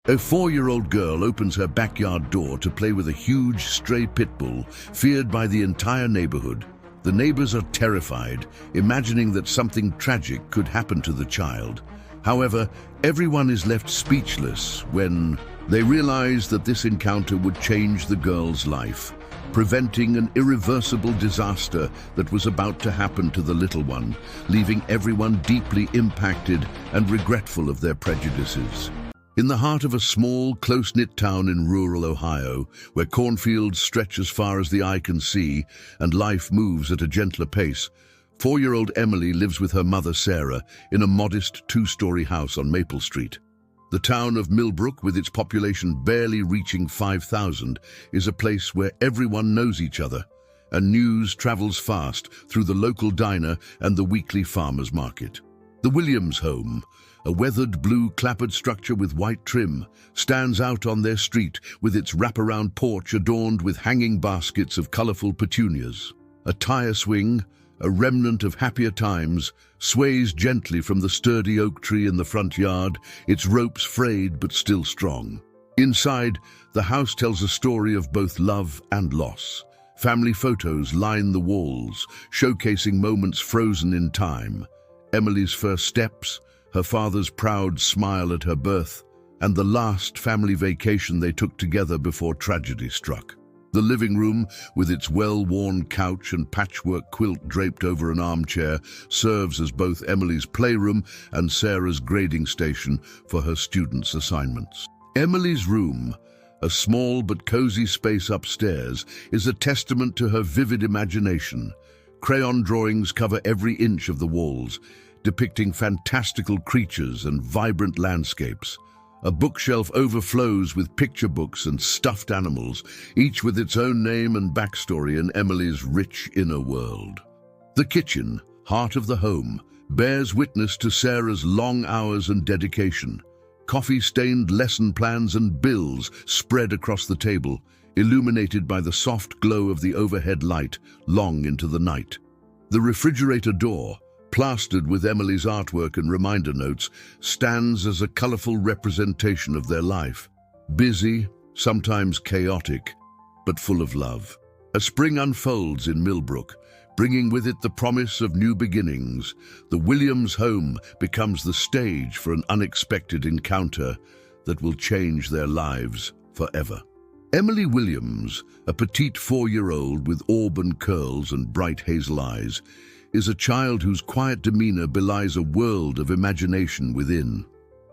A 4-year-old girl opens her backyard door to play with a huge stray pit bull, feared by the entire neighborhood. The neighbors are terrified, imagining that something tragic could happen to the child. However, everyone is left speechless when they realize that this encounter would change the girl's life, preventing an irreversible disaster that was about to happen to the little one, leaving everyone deeply impacted and regretful of their prejudices. In the heart of a small, close-knit town in rural Ohio, where cornfields stretch as far as the eye can see and life moves at a gentler pace, 4-year-old Emily lives with her mother Sarah in a modest 2-story house on Maple Street. The town of Millbrook, with its population barely reaching 5,000, is a place where everyone knows each other, and news travels fast through the local diner and the weekly farmers market. The Williams home, a weathered blue clapboard structure with white trim, stands out on their street with its wraparound porch adorned with hanging baskets of colorful petunias. A tire swing, a remnant of happier times, sways gently from the sturdy oak tree in the front yard, its ropes frayed but still strong. Inside, the house tells a story of both love and loss. Family photos line the walls, showcasing moments frozen in time. Emily's first steps, her father's proud smile at her birth, and the last family vacation they took together before tragedy struck. The living room, with its well-worn couch and patchwork quilt draped over an armchair, serves as both Emily's playroom and Sarah's grading station for her students' assignments. Emily's room, a small but cozy space upstairs, is a testament to her vivid imagination. Crayon drawings cover every inch of the walls, depicting fantastical creatures and vibrant landscapes. A bookshelf overflows with picture books and stuffed animals, each with its own name and backstory in Emily's rich inner world. The kitchen, heart of the home, bears witness to Sarah's long hours and dedication. Coffee-stained lesson plans and bills spread across the table, illuminated by the soft glow of the overhead light long into the night. The refrigerator door, plastered with Emily's artwork and reminder notes, stands as a colorful representation of their life. Busy, sometimes chaotic, but full of love. A spring unfolds in Millbrook, bringing with it the promise of new beginnings. The Williams home becomes the stage for an unexpected encounter that will change their lives forever. Emily Williams, a petite 4-year-old with auburn curls and bright hazel eyes, is a child whose quiet demeanor belies a world of imagination within.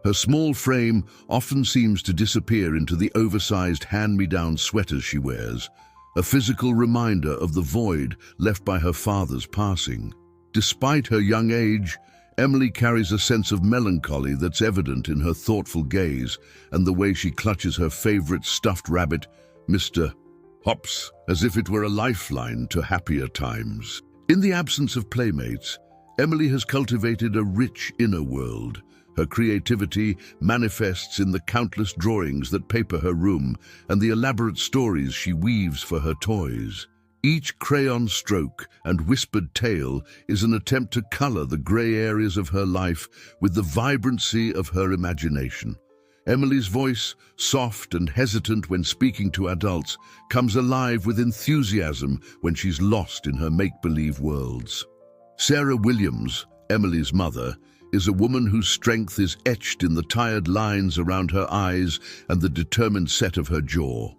Her small frame often seems to disappear into the oversized hand-me-down sweaters she wears, a physical reminder of the void left by her father's passing. Despite her young age, Emily carries a sense of melancholy that's evident in her thoughtful gaze and the way she clutches her favorite stuffed rabbit, Mr. Hops, as if it were a lifeline to happier times. In the absence of playmates, Emily has cultivated a rich inner world. Her creativity manifests in the countless drawings that paper her room and the elaborate stories she weaves for her toys. Each crayon stroke and whispered tale is an attempt to color the gray areas of her life with the vibrancy of her imagination. Emily's voice, soft and hesitant when speaking to adults, comes alive with enthusiasm when she's lost in her make-believe worlds. Sarah Williams, Emily's mother, is a woman whose strength is etched in the tired lines around her eyes and the determined set of her jaw.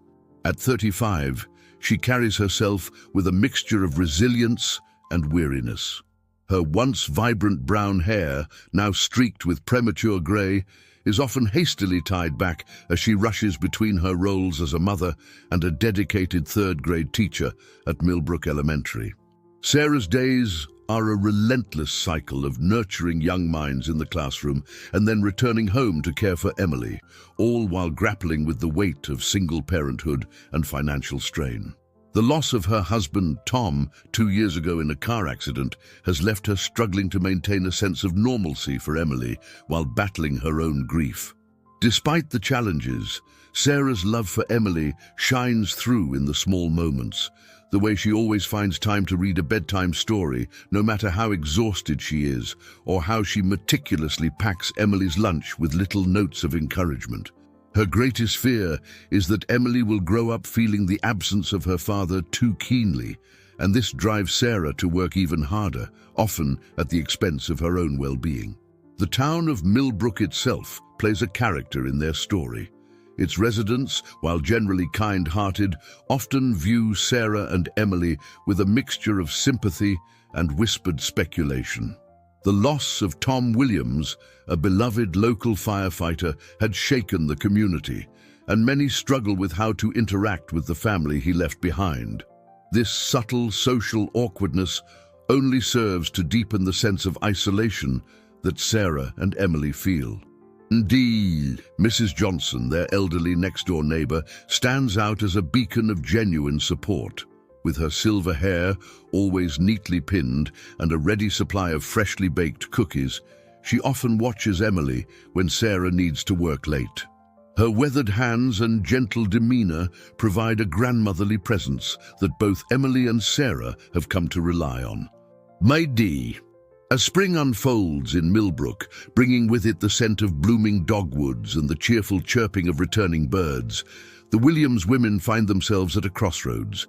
At 35, she carries herself with a mixture of resilience and weariness. Her once vibrant brown hair, now streaked with premature gray, is often hastily tied back as she rushes between her roles as a mother and a dedicated 3rd-grade teacher at Millbrook Elementary. Sarah's days are a relentless cycle of nurturing young minds in the classroom and then returning home to care for Emily, all while grappling with the weight of single parenthood and financial strain. The loss of her husband, Tom, 2 years ago in a car accident, has left her struggling to maintain a sense of normalcy for Emily while battling her own grief. Despite the challenges, Sarah's love for Emily shines through in the small moments, the way she always finds time to read a bedtime story, no matter how exhausted she is, or how she meticulously packs Emily's lunch with little notes of encouragement. Her greatest fear is that Emily will grow up feeling the absence of her father too keenly, and this drives Sarah to work even harder, often at the expense of her own well-being. The town of Millbrook itself plays a character in their story. Its residents, while generally kind-hearted, often view Sarah and Emily with a mixture of sympathy and whispered speculation. The loss of Tom Williams, a beloved local firefighter, had shaken the community, and many struggle with how to interact with the family he left behind. This subtle social awkwardness only serves to deepen the sense of isolation that Sarah and Emily feel. Indeed, Mrs. Johnson, their elderly next-door neighbor, stands out as a beacon of genuine support. With her silver hair always neatly pinned and a ready supply of freshly baked cookies, she often watches Emily when Sarah needs to work late. Her weathered hands and gentle demeanor provide a grandmotherly presence that both Emily and Sarah have come to rely on. My D. As spring unfolds in Millbrook, bringing with it the scent of blooming dogwoods and the cheerful chirping of returning birds, the Williams women find themselves at a crossroads.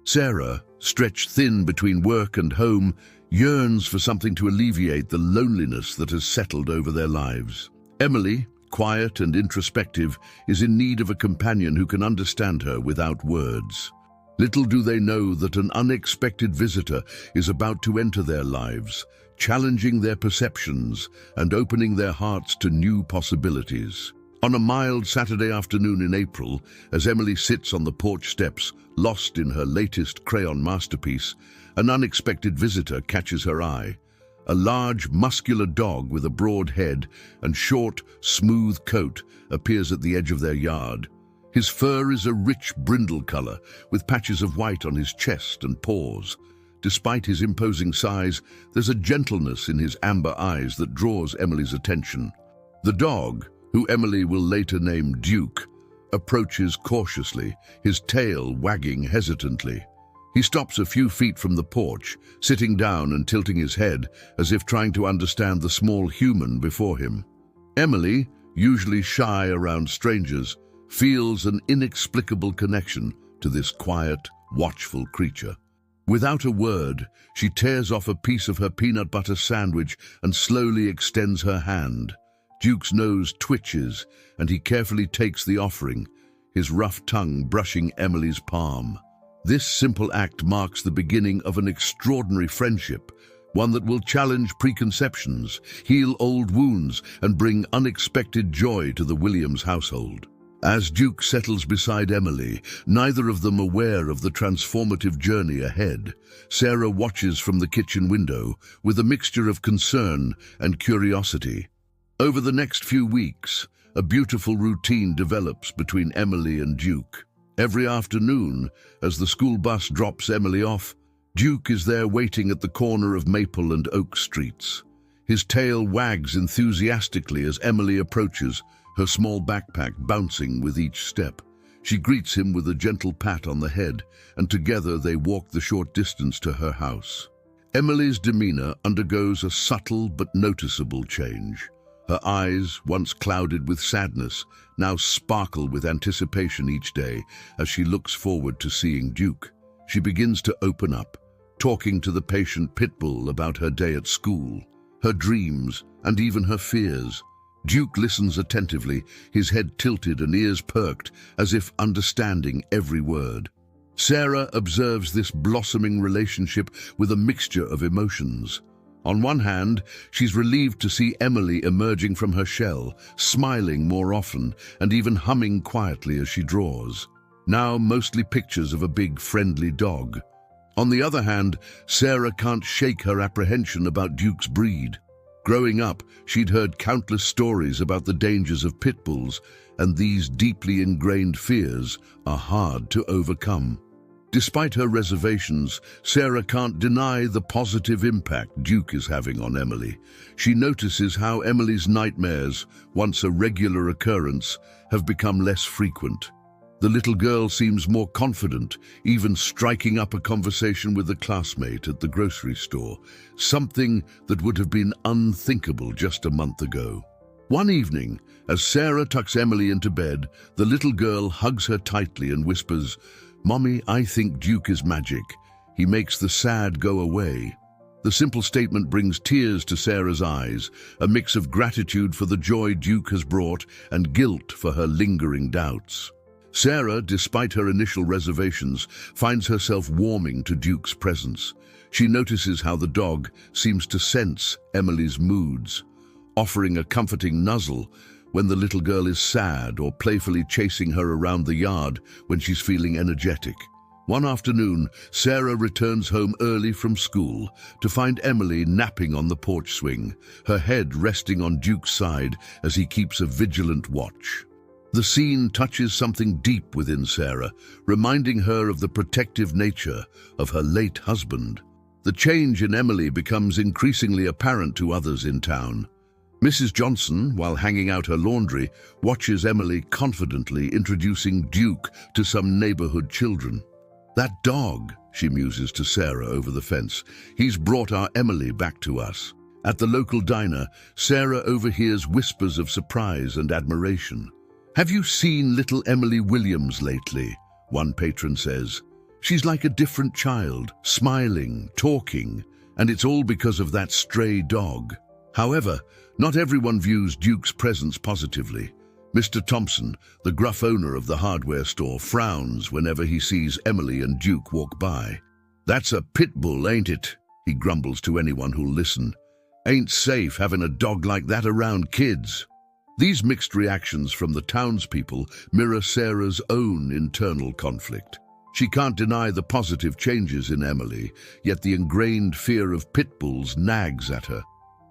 Sarah, stretched thin between work and home, yearns for something to alleviate the loneliness that has settled over their lives. Emily, quiet and introspective, is in need of a companion who can understand her without words. Little do they know that an unexpected visitor is about to enter their lives, challenging their perceptions and opening their hearts to new possibilities. On a mild Saturday afternoon in April, as Emily sits on the porch steps, lost in her latest crayon masterpiece, an unexpected visitor catches her eye. A large, muscular dog with a broad head and short, smooth coat appears at the edge of their yard. His fur is a rich brindle color, with patches of white on his chest and paws. Despite his imposing size, there's a gentleness in his amber eyes that draws Emily's attention. The dog, who Emily will later name Duke, approaches cautiously, his tail wagging hesitantly. He stops a few feet from the porch, sitting down and tilting his head as if trying to understand the small human before him. Emily, usually shy around strangers, feels an inexplicable connection to this quiet, watchful creature. Without a word, she tears off a piece of her peanut butter sandwich and slowly extends her hand. Duke's nose twitches, and he carefully takes the offering, his rough tongue brushing Emily's palm. This simple act marks the beginning of an extraordinary friendship, one that will challenge preconceptions, heal old wounds, and bring unexpected joy to the Williams household. As Duke settles beside Emily, neither of them aware of the transformative journey ahead, Sarah watches from the kitchen window with a mixture of concern and curiosity. Over the next few weeks, a beautiful routine develops between Emily and Duke. Every afternoon, as the school bus drops Emily off, Duke is there waiting at the corner of Maple and Oak Streets. His tail wags enthusiastically as Emily approaches, her small backpack bouncing with each step. She greets him with a gentle pat on the head, and together they walk the short distance to her house. Emily's demeanor undergoes a subtle but noticeable change. Her eyes, once clouded with sadness, now sparkle with anticipation each day as she looks forward to seeing Duke. She begins to open up, talking to the patient PITBULL about her day at school, her dreams, and even her fears. Duke listens attentively, his head tilted and ears perked, as if understanding every word. Sarah observes this blossoming relationship with a mixture of emotions. On one hand, she's relieved to see Emily emerging from her shell, smiling more often and even humming quietly as she draws. Now mostly pictures of a big, friendly dog. On the other hand, Sarah can't shake her apprehension about Duke's breed. Growing up, she'd heard countless stories about the dangers of pit bulls, and these deeply ingrained fears are hard to overcome. Despite her reservations, Sarah can't deny the positive impact Duke is having on Emily. She notices how Emily's nightmares, once a regular occurrence, have become less frequent. The little girl seems more confident, even striking up a conversation with a classmate at the grocery store, something that would have been unthinkable just a month ago. One evening, as Sarah tucks Emily into bed, the little girl hugs her tightly and whispers, "Mommy, I think Duke is magic. He makes the sad go away." The simple statement brings tears to Sarah's eyes, a mix of gratitude for the joy Duke has brought and guilt for her lingering doubts. Sarah, despite her initial reservations, finds herself warming to Duke's presence. She notices how the dog seems to sense Emily's moods, offering a comforting nuzzle when the little girl is sad or playfully chasing her around the yard when she's feeling energetic. One afternoon, Sarah returns home early from school to find Emily napping on the porch swing, her head resting on Duke's side as he keeps a vigilant watch. The scene touches something deep within Sarah, reminding her of the protective nature of her late husband. The change in Emily becomes increasingly apparent to others in town. Mrs. Johnson, while hanging out her laundry, watches Emily confidently introducing Duke to some neighborhood children. "That dog," she muses to Sarah over the fence, "he's brought our Emily back to us." At the local diner, Sarah overhears whispers of surprise and admiration. "Have you seen little Emily Williams lately?" one patron says. "She's like a different child, smiling, talking, and it's all because of that stray dog." However, not everyone views Duke's presence positively. Mr. Thompson, the gruff owner of the hardware store, frowns whenever he sees Emily and Duke walk by. "That's a pit bull, ain't it?" he grumbles to anyone who'll listen. "Ain't safe having a dog like that around kids." These mixed reactions from the townspeople mirror Sarah's own internal conflict. She can't deny the positive changes in Emily, yet the ingrained fear of pit bulls nags at her.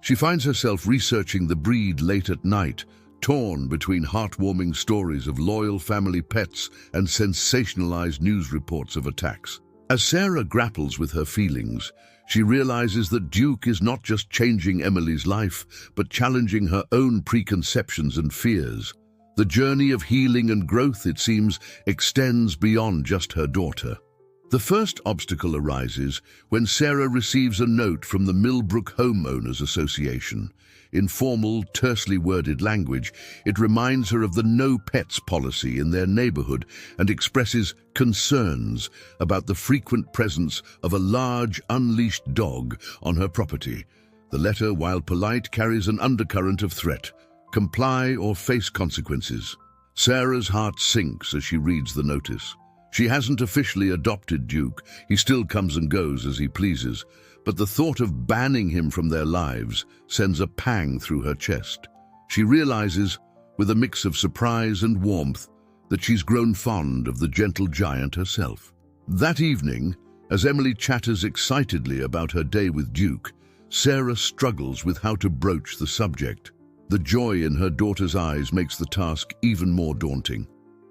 She finds herself researching the breed late at night, torn between heartwarming stories of loyal family pets and sensationalized news reports of attacks. As Sarah grapples with her feelings, she realizes that Duke is not just changing Emily's life, but challenging her own preconceptions and fears. The journey of healing and growth, it seems, extends beyond just her daughter. The first obstacle arises when Sarah receives a note from the Millbrook Homeowners Association. In formal, tersely worded language, it reminds her of the no pets policy in their neighborhood and expresses concerns about the frequent presence of a large, unleashed dog on her property. The letter, while polite, carries an undercurrent of threat. Comply or face consequences. Sarah's heart sinks as she reads the notice. She hasn't officially adopted Duke. He still comes and goes as he pleases. But the thought of banning him from their lives sends a pang through her chest. She realizes, with a mix of surprise and warmth, that she's grown fond of the gentle giant herself. That evening, as Emily chatters excitedly about her day with Duke, Sarah struggles with how to broach the subject. The joy in her daughter's eyes makes the task even more daunting.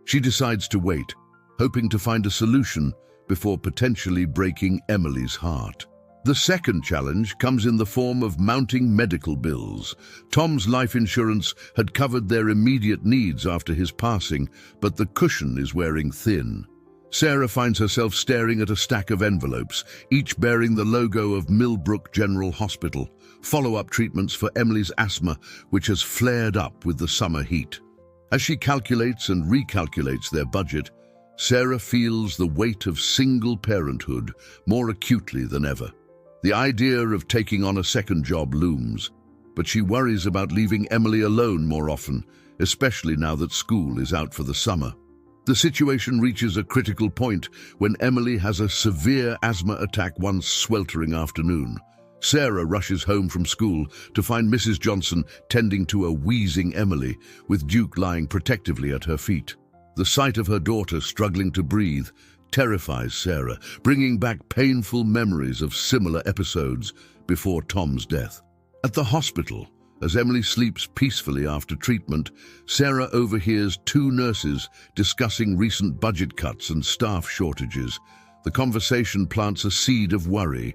She decides to wait, hoping to find a solution before potentially breaking Emily's heart. The second challenge comes in the form of mounting medical bills. Tom's life insurance had covered their immediate needs after his passing, but the cushion is wearing thin. Sarah finds herself staring at a stack of envelopes, each bearing the logo of Millbrook General Hospital, follow-up treatments for Emily's asthma, which has flared up with the summer heat. As she calculates and recalculates their budget, Sarah feels the weight of single parenthood more acutely than ever. The idea of taking on a second job looms, but she worries about leaving Emily alone more often, especially now that school is out for the summer. The situation reaches a critical point when Emily has a severe asthma attack one sweltering afternoon. Sarah rushes home from school to find Mrs. Johnson tending to a wheezing Emily, with Duke lying protectively at her feet. The sight of her daughter struggling to breathe terrifies Sarah, bringing back painful memories of similar episodes before Tom's death. At the hospital, as Emily sleeps peacefully after treatment, Sarah overhears two nurses discussing recent budget cuts and staff shortages. The conversation plants a seed of worry.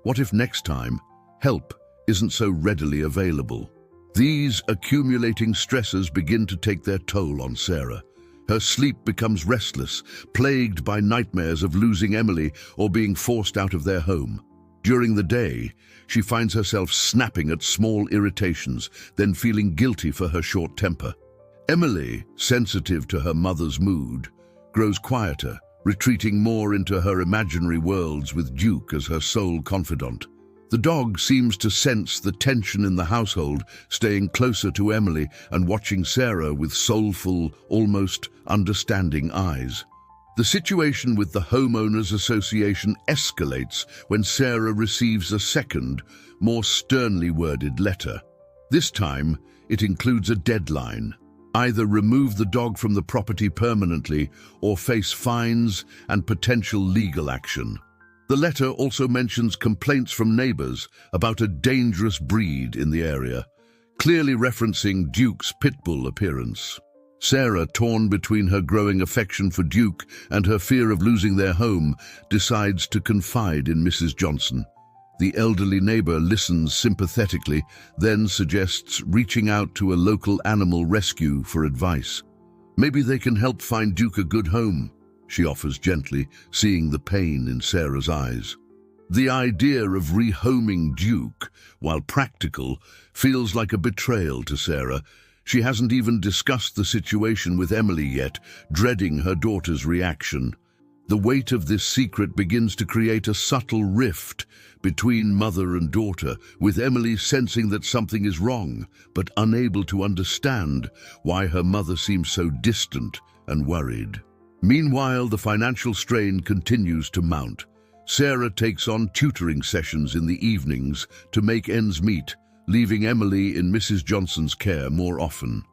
What if next time, help isn't so readily available? These accumulating stresses begin to take their toll on Sarah. Her sleep becomes restless, plagued by nightmares of losing Emily or being forced out of their home. During the day, she finds herself snapping at small irritations, then feeling guilty for her short temper. Emily, sensitive to her mother's mood, grows quieter, retreating more into her imaginary worlds with Duke as her sole confidant. The dog seems to sense the tension in the household, staying closer to Emily and watching Sarah with soulful, almost understanding eyes. The situation with the Homeowners Association escalates when Sarah receives a second, more sternly worded letter. This time, it includes a deadline. Either remove the dog from the property permanently or face fines and potential legal action. The letter also mentions complaints from neighbors about a dangerous breed in the area, clearly referencing Duke's pitbull appearance. Sarah, torn between her growing affection for Duke and her fear of losing their home, decides to confide in Mrs. Johnson. The elderly neighbor listens sympathetically, then suggests reaching out to a local animal rescue for advice. Maybe they can help find Duke a good home, she offers gently, seeing the pain in Sarah's eyes. The idea of rehoming Duke, while practical, feels like a betrayal to Sarah. She hasn't even discussed the situation with Emily yet, dreading her daughter's reaction. The weight of this secret begins to create a subtle rift between mother and daughter, with Emily sensing that something is wrong, but unable to understand why her mother seems so distant and worried. Meanwhile, the financial strain continues to mount. Sarah takes on tutoring sessions in the evenings to make ends meet, leaving Emily in Mrs. Johnson's care more often.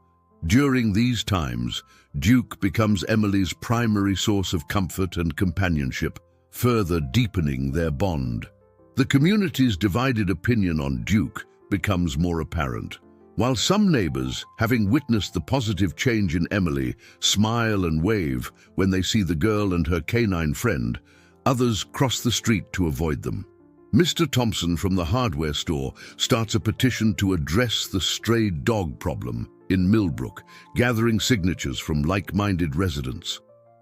During these times, Duke becomes Emily's primary source of comfort and companionship, further deepening their bond. The community's divided opinion on Duke becomes more apparent. While some neighbors, having witnessed the positive change in Emily, smile and wave when they see the girl and her canine friend, others cross the street to avoid them. Mr. Thompson from the hardware store starts a petition to address the stray dog problem in Millbrook, gathering signatures from like-minded residents.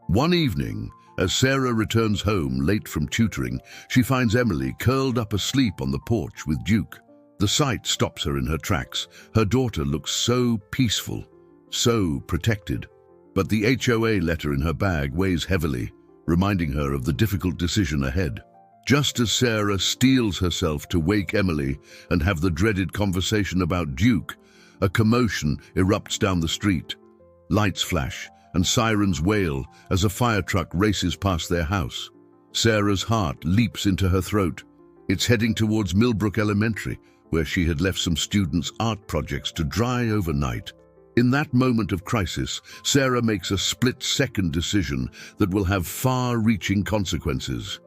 One evening, as Sarah returns home late from tutoring, she finds Emily curled up asleep on the porch with Duke. The sight stops her in her tracks. Her daughter looks so peaceful, so protected. But the HOA letter in her bag weighs heavily, reminding her of the difficult decision ahead. Just as Sarah steels herself to wake Emily and have the dreaded conversation about Duke, a commotion erupts down the street. Lights flash and sirens wail as a fire truck races past their house. Sarah's heart leaps into her throat. It's heading towards Millbrook Elementary, where she had left some students' art projects to dry overnight. In that moment of crisis, Sarah makes a split-second decision that will have far-reaching consequences.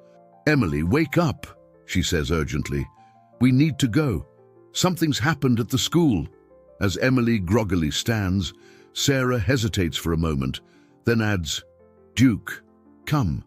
"Emily, wake up," she says urgently. "We need to go. Something's happened at the school." As Emily groggily stands, Sarah hesitates for a moment, then adds, "Duke, come."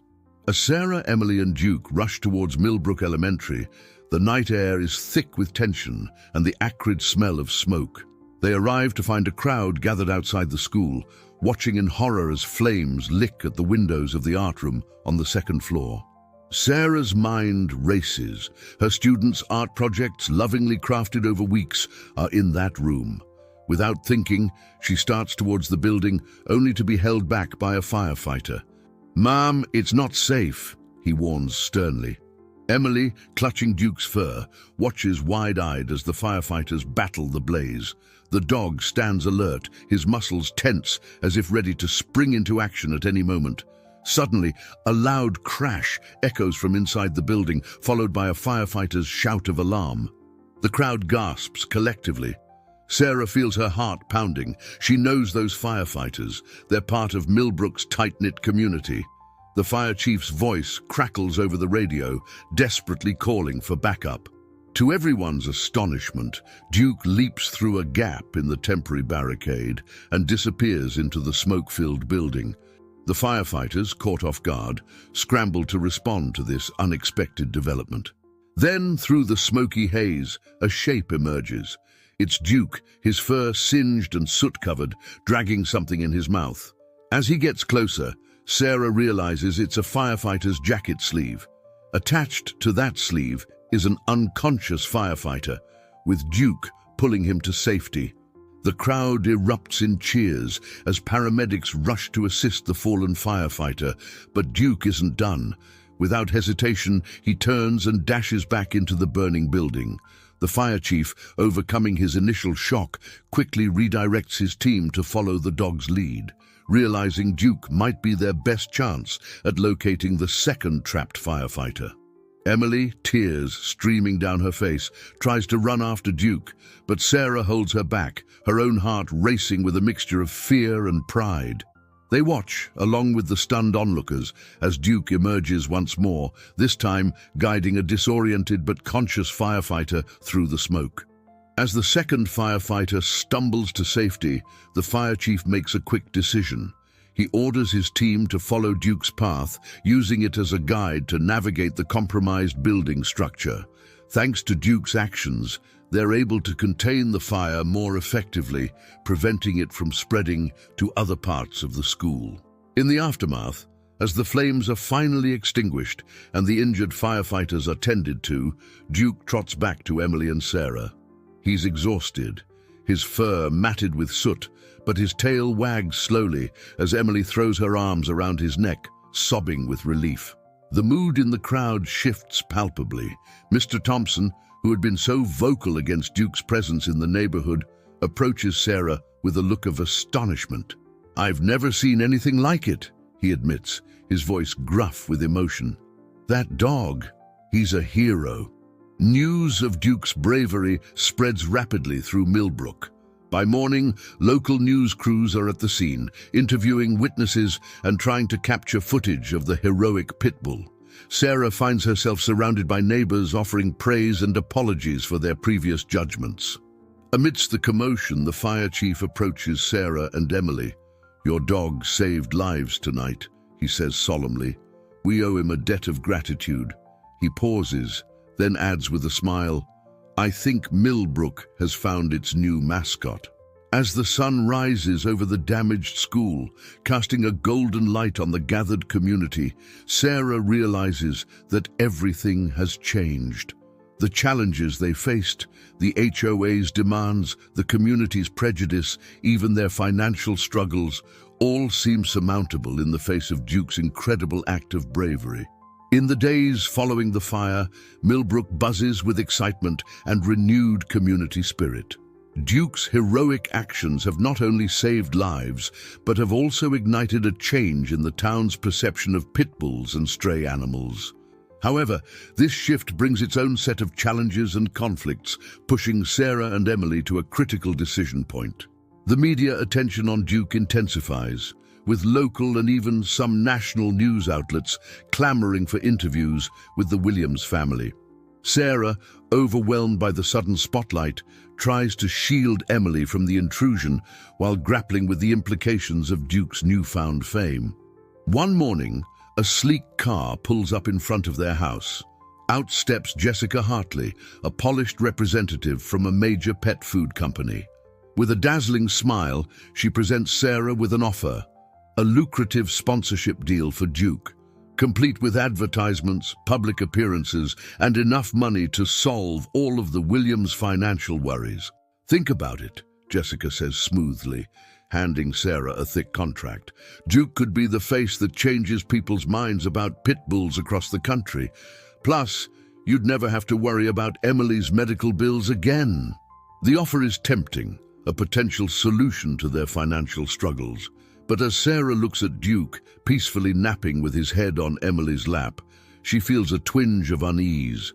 As Sarah, Emily, and Duke rush towards Millbrook Elementary, the night air is thick with tension and the acrid smell of smoke. They arrive to find a crowd gathered outside the school, watching in horror as flames lick at the windows of the art room on the second floor. Sarah's mind races. Her students' art projects, lovingly crafted over weeks, are in that room. Without thinking, she starts towards the building, only to be held back by a firefighter. "Ma'am, it's not safe," he warns sternly. Emily, clutching Duke's fur, watches wide-eyed as the firefighters battle the blaze. The dog stands alert, his muscles tense as if ready to spring into action at any moment. Suddenly, a loud crash echoes from inside the building, followed by a firefighter's shout of alarm. The crowd gasps collectively. Sarah feels her heart pounding. She knows those firefighters. They're part of Millbrook's tight-knit community. The fire chief's voice crackles over the radio, desperately calling for backup. To everyone's astonishment, Duke leaps through a gap in the temporary barricade and disappears into the smoke-filled building. The firefighters, caught off guard, scramble to respond to this unexpected development. Then, through the smoky haze, a shape emerges. It's Duke, his fur singed and soot-covered, dragging something in his mouth. As he gets closer, Sarah realizes it's a firefighter's jacket sleeve. Attached to that sleeve is an unconscious firefighter, with Duke pulling him to safety. The crowd erupts in cheers as paramedics rush to assist the fallen firefighter, but Duke isn't done. Without hesitation, he turns and dashes back into the burning building. The fire chief, overcoming his initial shock, quickly redirects his team to follow the dog's lead, realizing Duke might be their best chance at locating the second trapped firefighter. Emily, tears streaming down her face, tries to run after Duke, but Sarah holds her back, her own heart racing with a mixture of fear and pride. They watch, along with the stunned onlookers, as Duke emerges once more, this time guiding a disoriented but conscious firefighter through the smoke. As the second firefighter stumbles to safety, the fire chief makes a quick decision. He orders his team to follow Duke's path, using it as a guide to navigate the compromised building structure. Thanks to Duke's actions, they're able to contain the fire more effectively, preventing it from spreading to other parts of the school. In the aftermath, as the flames are finally extinguished and the injured firefighters are tended to, Duke trots back to Emily and Sarah. He's exhausted, his fur matted with soot, but his tail wags slowly as Emily throws her arms around his neck, sobbing with relief. The mood in the crowd shifts palpably. Mr. Thompson, who had been so vocal against Duke's presence in the neighborhood, approaches Sarah with a look of astonishment. "I've never seen anything like it," he admits, his voice gruff with emotion. "That dog, he's a hero." News of Duke's bravery spreads rapidly through Millbrook. By morning, local news crews are at the scene, interviewing witnesses and trying to capture footage of the heroic Pitbull. Sarah finds herself surrounded by neighbors offering praise and apologies for their previous judgments. Amidst the commotion, the fire chief approaches Sarah and Emily. "Your dog saved lives tonight," he says solemnly. "We owe him a debt of gratitude." He pauses, then adds with a smile, "I think Millbrook has found its new mascot." As the sun rises over the damaged school, casting a golden light on the gathered community, Sarah realizes that everything has changed. The challenges they faced, the HOA's demands, the community's prejudice, even their financial struggles, all seem surmountable in the face of Duke's incredible act of bravery. In the days following the fire, Millbrook buzzes with excitement and renewed community spirit. Duke's heroic actions have not only saved lives, but have also ignited a change in the town's perception of pit bulls and stray animals. However, this shift brings its own set of challenges and conflicts, pushing Sarah and Emily to a critical decision point. The media attention on Duke intensifies, with local and even some national news outlets clamoring for interviews with the Williams family. Sarah, overwhelmed by the sudden spotlight, tries to shield Emily from the intrusion while grappling with the implications of Duke's newfound fame. One morning, a sleek car pulls up in front of their house. Out steps Jessica Hartley, a polished representative from a major pet food company. With a dazzling smile, she presents Sarah with an offer, a lucrative sponsorship deal for Duke, complete with advertisements, public appearances, and enough money to solve all of the Williams' financial worries. "Think about it," Jessica says smoothly, handing Sarah a thick contract. "Duke could be the face that changes people's minds about pit bulls across the country. Plus, you'd never have to worry about Emily's medical bills again." The offer is tempting, a potential solution to their financial struggles. But as Sarah looks at Duke, peacefully napping with his head on Emily's lap, she feels a twinge of unease.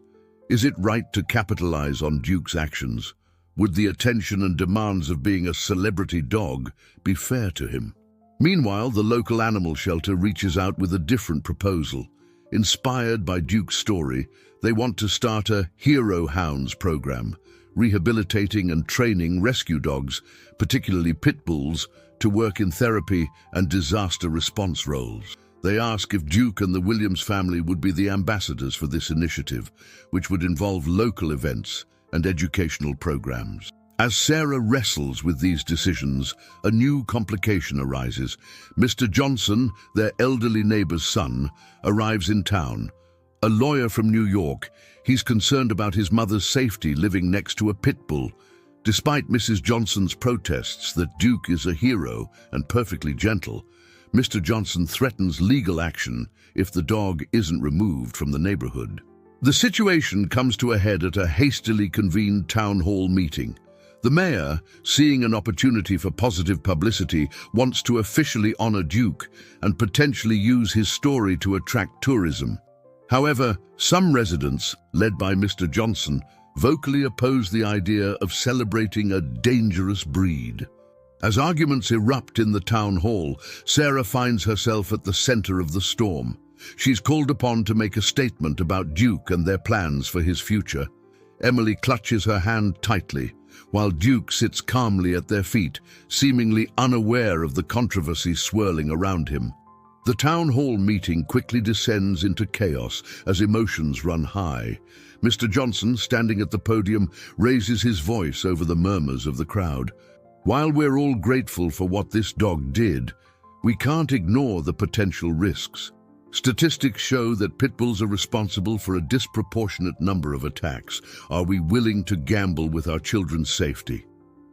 Is it right to capitalize on Duke's actions? Would the attention and demands of being a celebrity dog be fair to him? Meanwhile, the local animal shelter reaches out with a different proposal. Inspired by Duke's story, they want to start a Hero Hounds program, rehabilitating and training rescue dogs, particularly pit bulls, to work in therapy and disaster response roles. They ask if Duke and the Williams family would be the ambassadors for this initiative, which would involve local events and educational programs. As Sarah wrestles with these decisions, a new complication arises. Mr. Johnson, their elderly neighbor's son, arrives in town, A lawyer from New York, he's concerned about his mother's safety living next to a pit bull. Despite Mrs. Johnson's protests that Duke is a hero and perfectly gentle, Mr. Johnson threatens legal action if the dog isn't removed from the neighborhood. The situation comes to a head at a hastily convened town hall meeting. The mayor, seeing an opportunity for positive publicity, wants to officially honor Duke and potentially use his story to attract tourism. However, some residents, led by Mr. Johnson, vocally oppose the idea of celebrating a dangerous breed. As arguments erupt in the town hall, Sarah finds herself at the center of the storm. She's called upon to make a statement about Duke and their plans for his future. Emily clutches her hand tightly, while Duke sits calmly at their feet, seemingly unaware of the controversy swirling around him. The town hall meeting quickly descends into chaos as emotions run high. Mr. Johnson, standing at the podium, raises his voice over the murmurs of the crowd. While we're all grateful for what this dog did, we can't ignore the potential risks. Statistics show that pit bulls are responsible for a disproportionate number of attacks. Are we willing to gamble with our children's safety?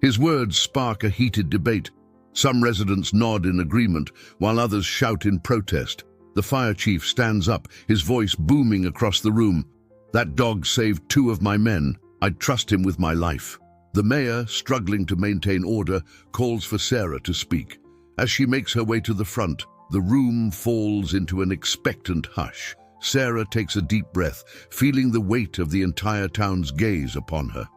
His words spark a heated debate. Some residents nod in agreement, while others shout in protest. The fire chief stands up, his voice booming across the room. That dog saved 2 of my men. I'd trust him with my life. The mayor, struggling to maintain order, calls for Sarah to speak. As she makes her way to the front, the room falls into an expectant hush. Sarah takes a deep breath, feeling the weight of the entire town's gaze upon her.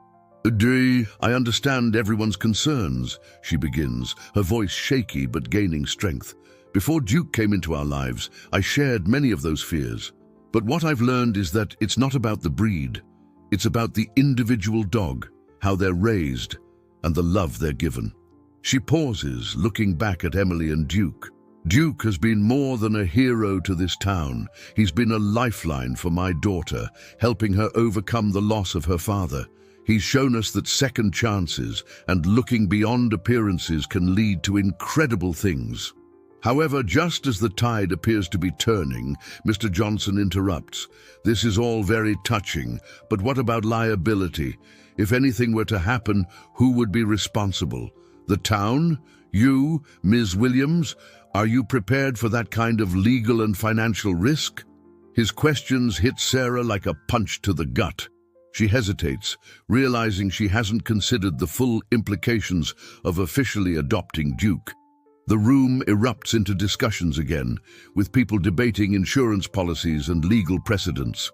I understand everyone's concerns, she begins, her voice shaky but gaining strength. Before Duke came into our lives, I shared many of those fears. But what I've learned is that it's not about the breed. It's about the individual dog, how they're raised, and the love they're given. She pauses, looking back at Emily and Duke. Duke has been more than a hero to this town. He's been a lifeline for my daughter, helping her overcome the loss of her father. He's shown us that second chances and looking beyond appearances can lead to incredible things. However, just as the tide appears to be turning, Mr. Johnson interrupts. This is all very touching, but what about liability? If anything were to happen, who would be responsible? The town? You, Ms. Williams? Are you prepared for that kind of legal and financial risk? His questions hit Sarah like a punch to the gut. She hesitates, realizing she hasn't considered the full implications of officially adopting Duke. The room erupts into discussions again, with people debating insurance policies and legal precedents.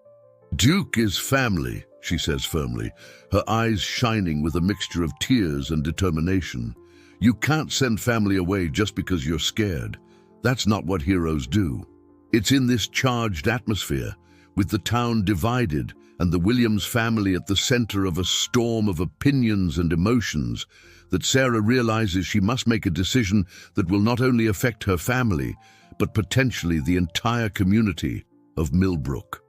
Duke is family, she says firmly, her eyes shining with a mixture of tears and determination. You can't send family away just because you're scared. That's not what heroes do. It's in this charged atmosphere, with the town divided and the Williams family at the center of a storm of opinions and emotions, that Sarah realizes she must make a decision that will not only affect her family, but potentially the entire community of Millbrook.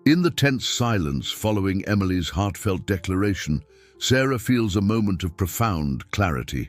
In the tense silence following Emily's heartfelt declaration, Sarah feels a moment of profound clarity.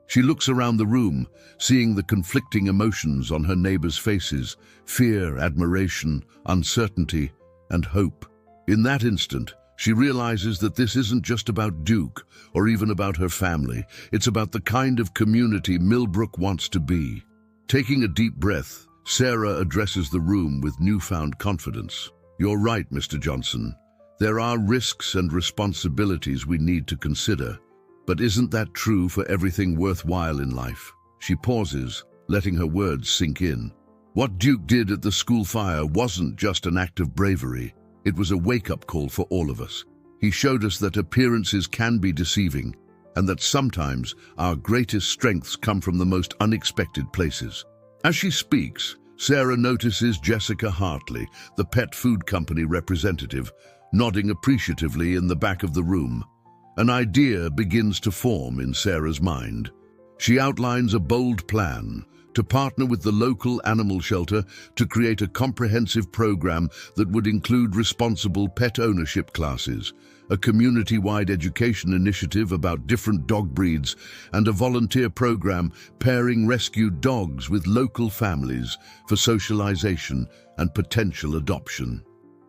She looks around the room, seeing the conflicting emotions on her neighbors' faces: fear, admiration, uncertainty, and hope. In that instant, she realizes that this isn't just about Duke or even about her family. It's about the kind of community Millbrook wants to be. Taking a deep breath, Sarah addresses the room with newfound confidence. You're right, Mr. Johnson. There are risks and responsibilities we need to consider. But isn't that true for everything worthwhile in life? She pauses, letting her words sink in. What Duke did at the school fire wasn't just an act of bravery. It was a wake-up call for all of us. He showed us that appearances can be deceiving, and that sometimes our greatest strengths come from the most unexpected places. As she speaks, Sarah notices Jessica Hartley, the pet food company representative, nodding appreciatively in the back of the room. An idea begins to form in Sarah's mind. She outlines a bold plan to partner with the local animal shelter to create a comprehensive program that would include responsible pet ownership classes, a community-wide education initiative about different dog breeds, and a volunteer program pairing rescued dogs with local families for socialization and potential adoption.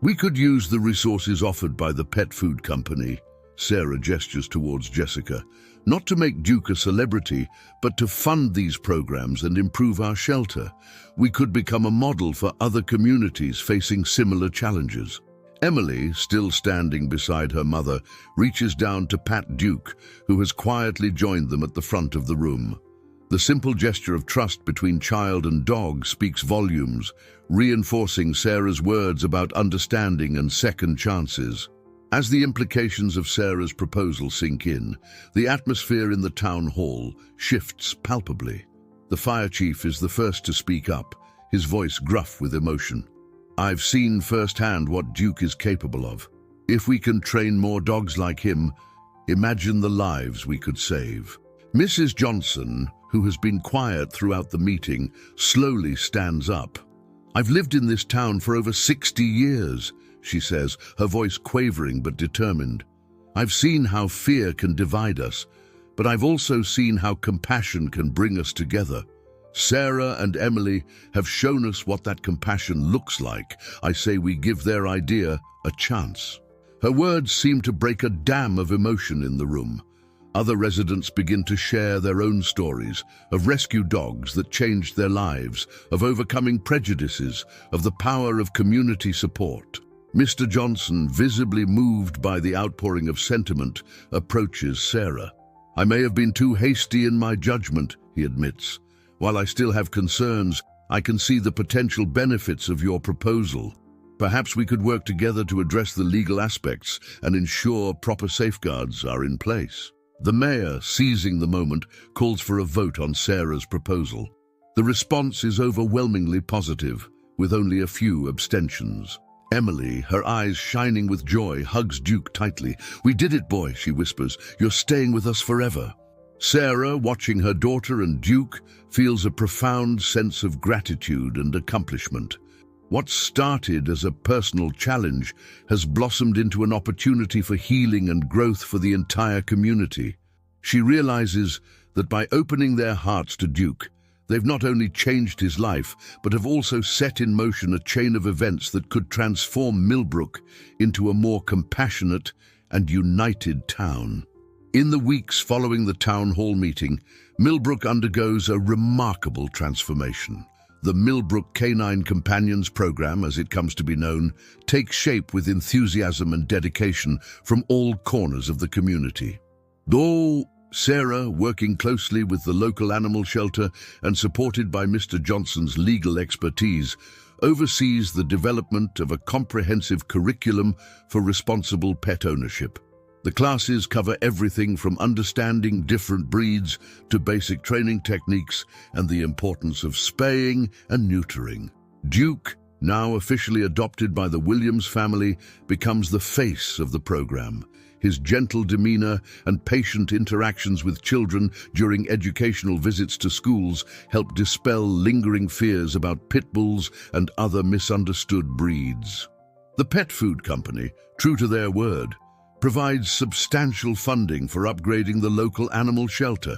We could use the resources offered by the pet food company. Sarah gestures towards Jessica. Not to make Duke a celebrity, but to fund these programs and improve our shelter. We could become a model for other communities facing similar challenges. Emily, still standing beside her mother, reaches down to pat Duke, who has quietly joined them at the front of the room. The simple gesture of trust between child and dog speaks volumes, reinforcing Sarah's words about understanding and second chances. As the implications of Sarah's proposal sink in, the atmosphere in the town hall shifts palpably. The fire chief is the first to speak up, his voice gruff with emotion. I've seen firsthand what Duke is capable of. If we can train more dogs like him, imagine the lives we could save. Mrs. Johnson, who has been quiet throughout the meeting, slowly stands up. I've lived in this town for over 60 years, she says, her voice quavering but determined. I've seen how fear can divide us, but I've also seen how compassion can bring us together. Sarah and Emily have shown us what that compassion looks like. I say we give their idea a chance. Her words seem to break a dam of emotion in the room. Other residents begin to share their own stories of rescue dogs that changed their lives, of overcoming prejudices, of the power of community support. Mr. Johnson, visibly moved by the outpouring of sentiment, approaches Sarah. I may have been too hasty in my judgment, he admits. While I still have concerns, I can see the potential benefits of your proposal. Perhaps we could work together to address the legal aspects and ensure proper safeguards are in place. The mayor, seizing the moment, calls for a vote on Sarah's proposal. The response is overwhelmingly positive, with only a few abstentions. Emily, her eyes shining with joy, hugs Duke tightly. We did it, boy, she whispers. You're staying with us forever. Sarah, watching her daughter and Duke, feels a profound sense of gratitude and accomplishment. What started as a personal challenge has blossomed into an opportunity for healing and growth for the entire community. She realizes that by opening their hearts to Duke, they've not only changed his life, but have also set in motion a chain of events that could transform Millbrook into a more compassionate and united town. In the weeks following the town hall meeting, Millbrook undergoes a remarkable transformation. The Millbrook Canine Companions program, as it comes to be known, takes shape with enthusiasm and dedication from all corners of the community. Though Sarah, working closely with the local animal shelter and supported by Mr. Johnson's legal expertise, oversees the development of a comprehensive curriculum for responsible pet ownership. The classes cover everything from understanding different breeds to basic training techniques and the importance of spaying and neutering. Duke, now officially adopted by the Williams family, becomes the face of the program. His gentle demeanor and patient interactions with children during educational visits to schools help dispel lingering fears about pit bulls and other misunderstood breeds. The pet food company, true to their word, provides substantial funding for upgrading the local animal shelter.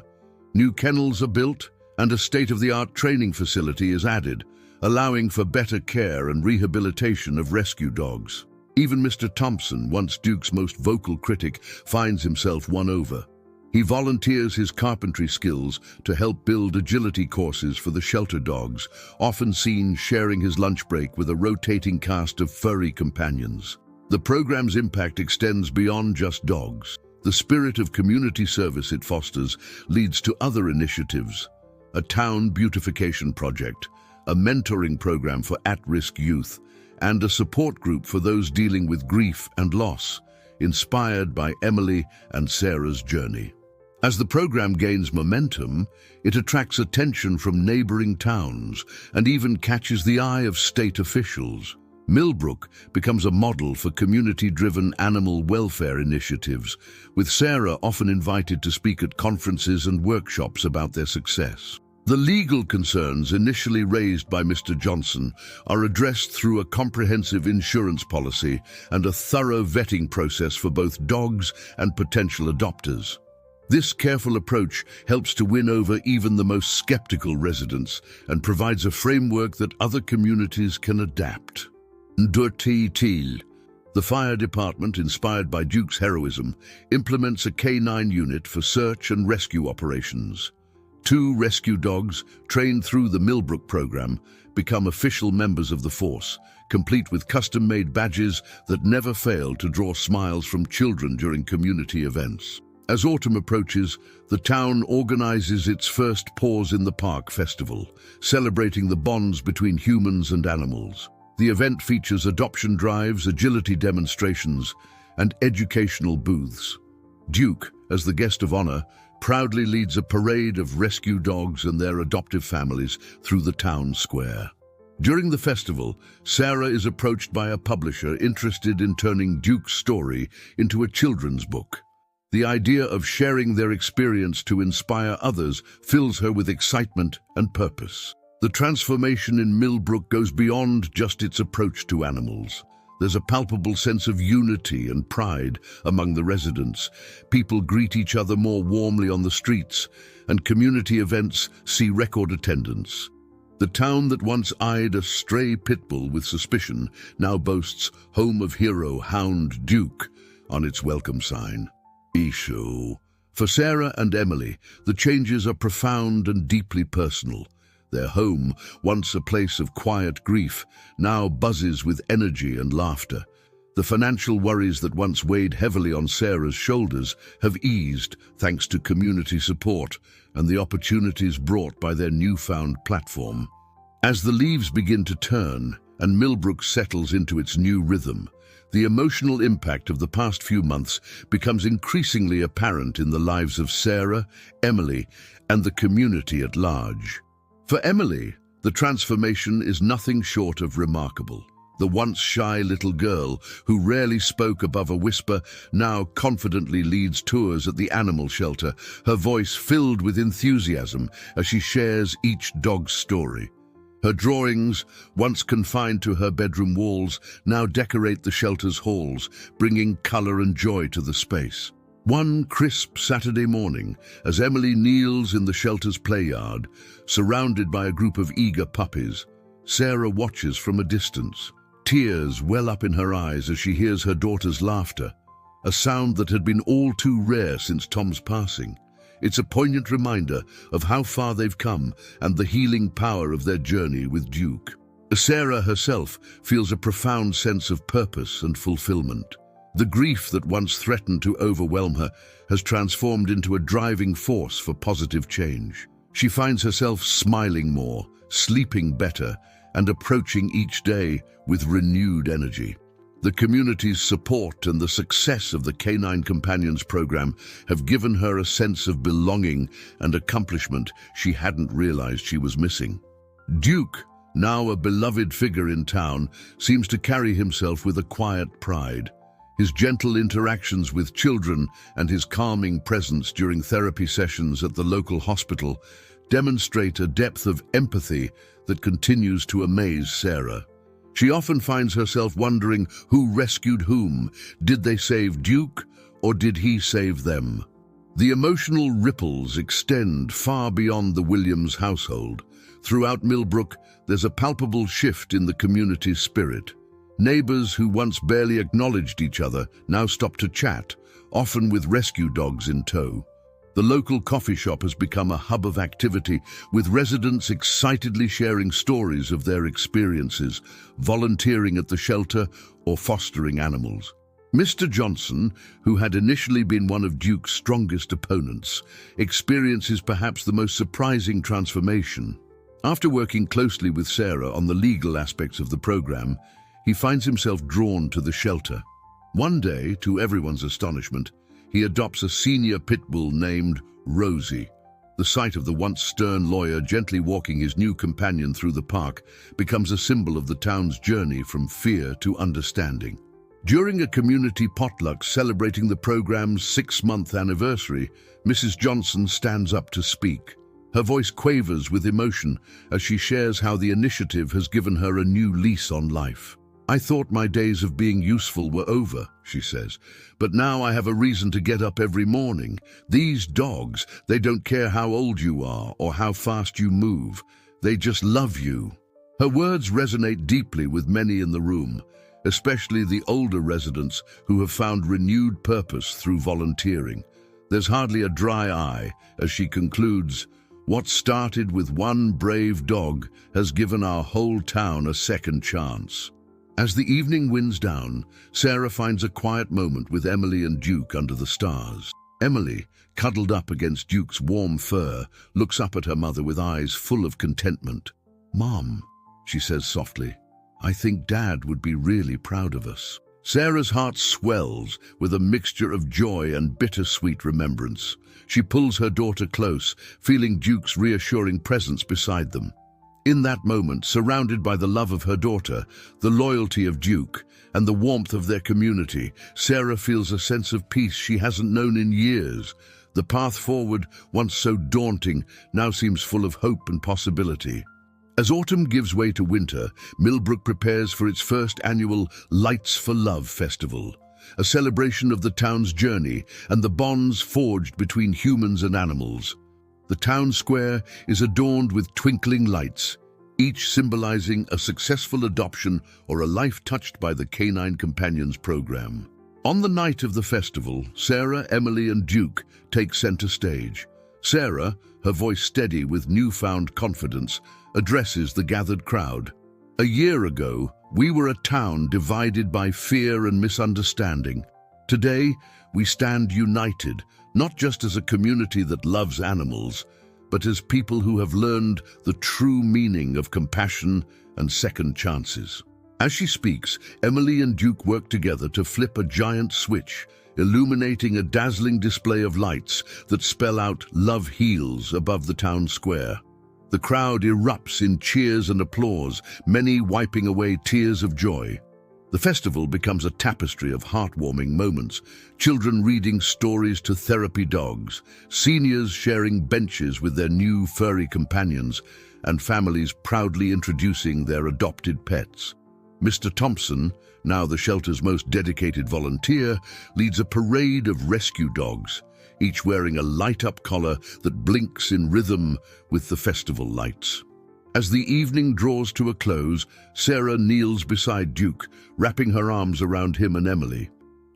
New kennels are built and a state-of-the-art training facility is added, allowing for better care and rehabilitation of rescue dogs. Even Mr. Thompson, once Duke's most vocal critic, finds himself won over. He volunteers his carpentry skills to help build agility courses for the shelter dogs, often seen sharing his lunch break with a rotating cast of furry companions. The program's impact extends beyond just dogs. The spirit of community service it fosters leads to other initiatives: a town beautification project, a mentoring program for at-risk youth, and a support group for those dealing with grief and loss, inspired by Emily and Sarah's journey. As the program gains momentum, it attracts attention from neighboring towns and even catches the eye of state officials. Millbrook becomes a model for community-driven animal welfare initiatives, with Sarah often invited to speak at conferences and workshops about their success. The legal concerns initially raised by Mr. Johnson are addressed through a comprehensive insurance policy and a thorough vetting process for both dogs and potential adopters. This careful approach helps to win over even the most skeptical residents and provides a framework that other communities can adapt. Dirty Teal. The fire department, inspired by Duke's heroism, implements a K9 unit for search and rescue operations. 2 rescue dogs, trained through the Millbrook program, become official members of the force, complete with custom-made badges that never fail to draw smiles from children during community events. As autumn approaches, the town organizes its first Paws in the Park festival, celebrating the bonds between humans and animals. The event features adoption drives, agility demonstrations, and educational booths. Duke, as the guest of honor, proudly leads a parade of rescue dogs and their adoptive families through the town square. During the festival, Sarah is approached by a publisher interested in turning Duke's story into a children's book. The idea of sharing their experience to inspire others fills her with excitement and purpose. The transformation in Millbrook goes beyond just its approach to animals. There's a palpable sense of unity and pride among the residents. People greet each other more warmly on the streets, and community events see record attendance. The town that once eyed a stray pit bull with suspicion now boasts home of hero Hound Duke on its welcome sign. Issue. For Sarah and Emily, the changes are profound and deeply personal. Their home, once a place of quiet grief, now buzzes with energy and laughter. The financial worries that once weighed heavily on Sarah's shoulders have eased thanks to community support and the opportunities brought by their newfound platform. As the leaves begin to turn and Millbrook settles into its new rhythm, the emotional impact of the past few months becomes increasingly apparent in the lives of Sarah, Emily, and the community at large. For Emily, the transformation is nothing short of remarkable. The once shy little girl, who rarely spoke above a whisper, now confidently leads tours at the animal shelter, her voice filled with enthusiasm as she shares each dog's story. Her drawings, once confined to her bedroom walls, now decorate the shelter's halls, bringing color and joy to the space. One crisp Saturday morning, as Emily kneels in the shelter's playyard, surrounded by a group of eager puppies, Sarah watches from a distance. Tears well up in her eyes as she hears her daughter's laughter, a sound that had been all too rare since Tom's passing. It's a poignant reminder of how far they've come and the healing power of their journey with Duke. Sarah herself feels a profound sense of purpose and fulfillment. The grief that once threatened to overwhelm her has transformed into a driving force for positive change. She finds herself smiling more, sleeping better, and approaching each day with renewed energy. The community's support and the success of the Canine Companions program have given her a sense of belonging and accomplishment she hadn't realized she was missing. Duke, now a beloved figure in town, seems to carry himself with a quiet pride. His gentle interactions with children and his calming presence during therapy sessions at the local hospital demonstrate a depth of empathy that continues to amaze Sarah. She often finds herself wondering who rescued whom. Did they save Duke, or did he save them? The emotional ripples extend far beyond the Williams household. Throughout Millbrook, there's a palpable shift in the community's spirit. Neighbors who once barely acknowledged each other now stop to chat, often with rescue dogs in tow. The local coffee shop has become a hub of activity, with residents excitedly sharing stories of their experiences, volunteering at the shelter or fostering animals. Mr. Johnson, who had initially been one of Duke's strongest opponents, experiences perhaps the most surprising transformation. After working closely with Sarah on the legal aspects of the program, he finds himself drawn to the shelter. One day, to everyone's astonishment, he adopts a senior pit bull named Rosie. The sight of the once stern lawyer gently walking his new companion through the park becomes a symbol of the town's journey from fear to understanding. During a community potluck celebrating the program's 6-month anniversary, Mrs. Johnson stands up to speak. Her voice quavers with emotion as she shares how the initiative has given her a new lease on life. "I thought my days of being useful were over," she says, "but now I have a reason to get up every morning. These dogs, they don't care how old you are or how fast you move. They just love you." Her words resonate deeply with many in the room, especially the older residents who have found renewed purpose through volunteering. There's hardly a dry eye as she concludes, "What started with one brave dog has given our whole town a second chance." As the evening winds down, Sarah finds a quiet moment with Emily and Duke under the stars. Emily, cuddled up against Duke's warm fur, looks up at her mother with eyes full of contentment. "Mom," she says softly, "I think Dad would be really proud of us." Sarah's heart swells with a mixture of joy and bittersweet remembrance. She pulls her daughter close, feeling Duke's reassuring presence beside them. In that moment, surrounded by the love of her daughter, the loyalty of Duke, and the warmth of their community, Sarah feels a sense of peace she hasn't known in years. The path forward, once so daunting, now seems full of hope and possibility. As autumn gives way to winter, Millbrook prepares for its first annual Lights for Love festival, a celebration of the town's journey and the bonds forged between humans and animals. The town square is adorned with twinkling lights, each symbolizing a successful adoption or a life touched by the Canine Companions program. On the night of the festival, Sarah, Emily, and Duke take center stage. Sarah, her voice steady with newfound confidence, addresses the gathered crowd. "A year ago, we were a town divided by fear and misunderstanding. Today, we stand united, not just as a community that loves animals, but as people who have learned the true meaning of compassion and second chances." As she speaks, Emily and Duke work together to flip a giant switch, illuminating a dazzling display of lights that spell out "Love Heals" above the town square. The crowd erupts in cheers and applause, many wiping away tears of joy. The festival becomes a tapestry of heartwarming moments, children reading stories to therapy dogs, seniors sharing benches with their new furry companions, and families proudly introducing their adopted pets. Mr. Thompson, now the shelter's most dedicated volunteer, leads a parade of rescue dogs, each wearing a light-up collar that blinks in rhythm with the festival lights. As the evening draws to a close, Sarah kneels beside Duke, wrapping her arms around him and Emily.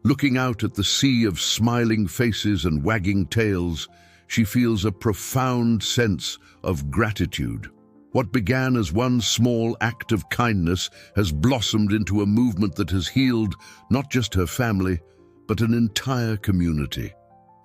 Looking out at the sea of smiling faces and wagging tails, she feels a profound sense of gratitude. What began as one small act of kindness has blossomed into a movement that has healed not just her family, but an entire community.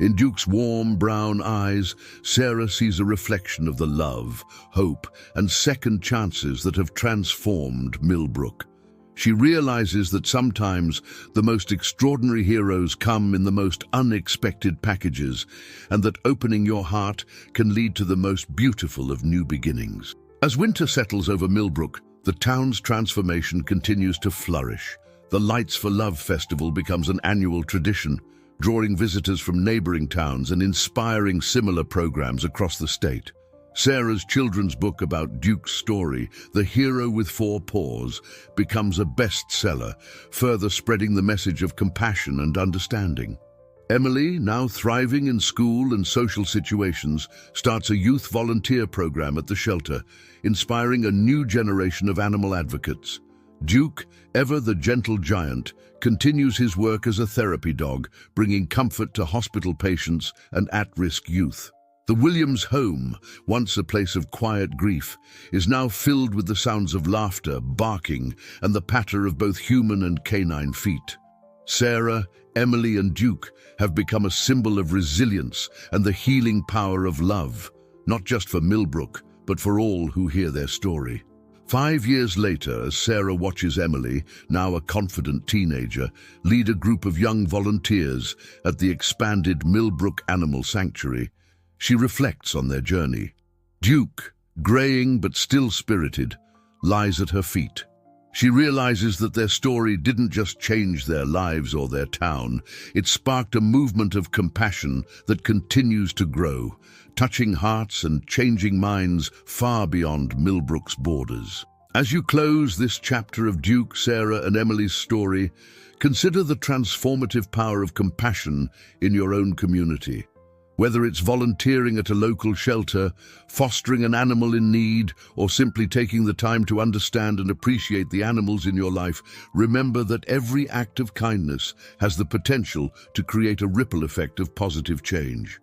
In Duke's warm brown eyes, Sarah sees a reflection of the love, hope, and second chances that have transformed Millbrook. She realizes that sometimes the most extraordinary heroes come in the most unexpected packages, and that opening your heart can lead to the most beautiful of new beginnings. As winter settles over Millbrook, the town's transformation continues to flourish. The Lights for Love festival becomes an annual tradition, drawing visitors from neighboring towns and inspiring similar programs across the state. Sarah's children's book about Duke's story, The Hero with Four Paws, becomes a bestseller, further spreading the message of compassion and understanding. Emily, now thriving in school and social situations, starts a youth volunteer program at the shelter, inspiring a new generation of animal advocates. Duke, ever the gentle giant, continues his work as a therapy dog, bringing comfort to hospital patients and at-risk youth. The Williams home, once a place of quiet grief, is now filled with the sounds of laughter, barking, and the patter of both human and canine feet. Sarah, Emily, and Duke have become a symbol of resilience and the healing power of love, not just for Millbrook, but for all who hear their story. 5 years later, as Sarah watches Emily, now a confident teenager, lead a group of young volunteers at the expanded Millbrook Animal Sanctuary, she reflects on their journey. Duke, graying but still spirited, lies at her feet. She realizes that their story didn't just change their lives or their town, it sparked a movement of compassion that continues to grow, touching hearts and changing minds far beyond Millbrook's borders. As you close this chapter of Duke, Sarah, and Emily's story, consider the transformative power of compassion in your own community. Whether it's volunteering at a local shelter, fostering an animal in need, or simply taking the time to understand and appreciate the animals in your life, remember that every act of kindness has the potential to create a ripple effect of positive change.